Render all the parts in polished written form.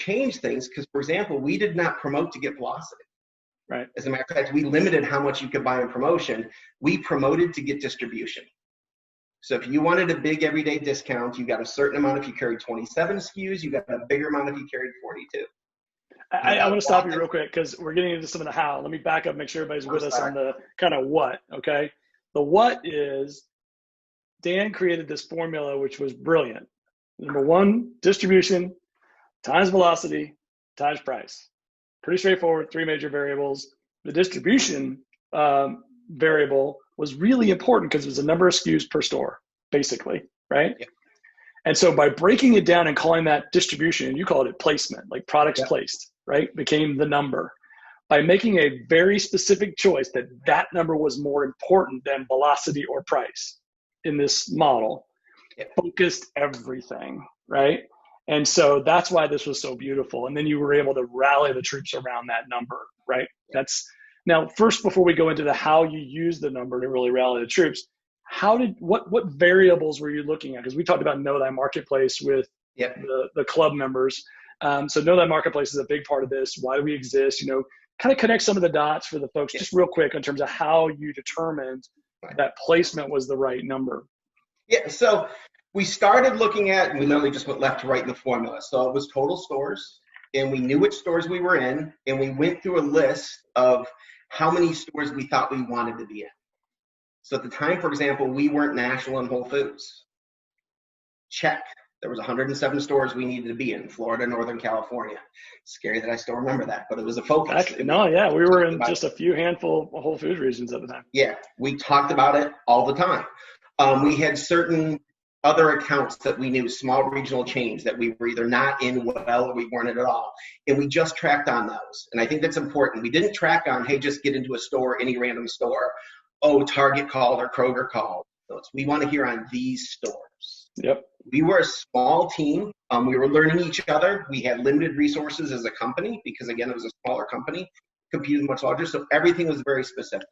changed things because, for example, we did not promote to get velocity. Right. As a matter of fact, we limited how much you could buy in promotion. We promoted to get distribution. So if you wanted a big everyday discount, you got a certain amount if you carried 27 SKUs, you got a bigger amount if you carried 42. I want to stop you real quick because we're getting into some of the how. Let me back up, make sure everybody's with us on the kind of what, okay? The what is Dan created this formula, which was brilliant. Number one, distribution times velocity times price. Pretty straightforward, three major variables. The distribution variable was really important because it was the number of SKUs per store, basically, right? Yeah. And so by breaking it down and calling that distribution, you called it placement, like products placed, right? Became the number. By making a very specific choice that that number was more important than velocity or price in this model, it focused everything, right? And so that's why this was so beautiful. And then you were able to rally the troops around that number, right? Now, first, before we go into the how you use the number to really rally the troops, what variables were you looking at? Because we talked about Know Thy Marketplace with the club members. So Know Thy Marketplace is a big part of this. Why do we exist? Kind of connect some of the dots for the folks, just real quick, in terms of how you determined that placement was the right number. Yeah, so we started looking at, and we literally just went left to right in the formula. So it was total stores, and we knew which stores we were in, and we went through a list of how many stores we thought we wanted to be in. So at the time, for example, we weren't national in Whole Foods. Check. There was 107 stores we needed to be in, Florida, Northern California. Scary that I still remember that, but it was a focus. We were in just a few handful of Whole Foods regions at the time. Yeah, we talked about it all the time. We had certain other accounts that we knew, small regional chains that we were either not in well or we weren't in at all. And we just tracked on those. And I think that's important. We didn't track on, hey, just get into a store, any random store. Oh, Target called or Kroger called. We want to hear on these stores. Yep. We were a small team. We were learning each other. We had limited resources as a company because, again, it was a smaller company, competed much larger. So everything was very specific.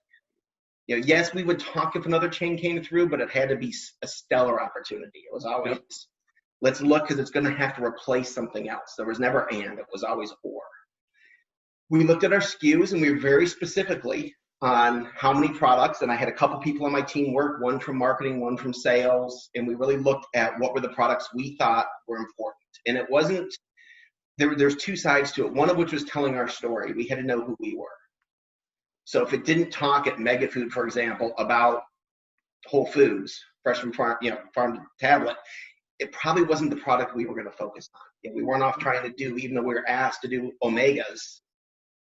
Yes, we would talk if another chain came through, but it had to be a stellar opportunity. It was always, let's look because it's going to have to replace something else. There was never and, it was always or. We looked at our SKUs and we were very specifically on how many products, and I had a couple people on my team work, one from marketing, one from sales, and we really looked at what were the products we thought were important. And it wasn't, there's two sides to it, one of which was telling our story. We had to know who we were. So if it didn't talk at Mega Food, for example, about Whole Foods, fresh from farm, farm to tablet, it probably wasn't the product we were going to focus on. We weren't off trying to do, even though we were asked to do omegas,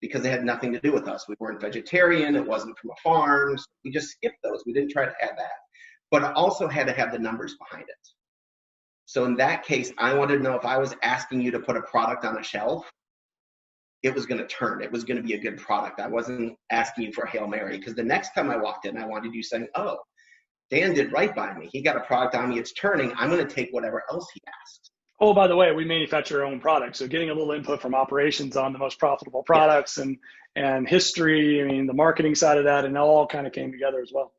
because they had nothing to do with us. We weren't vegetarian. It wasn't from a farm. So we just skipped those. We didn't try to add that. But it also had to have the numbers behind it. So in that case, I wanted to know if I was asking you to put a product on a shelf, it was going to turn. It was going to be a good product. I wasn't asking you for a Hail Mary, because the next time I walked in, I wanted you saying, oh, Dan did right by me. He got a product on me. It's turning. I'm going to take whatever else he asked. Oh, by the way, we manufacture our own products. So getting a little input from operations on the most profitable products and history, the marketing side of that, and it all kind of came together as well.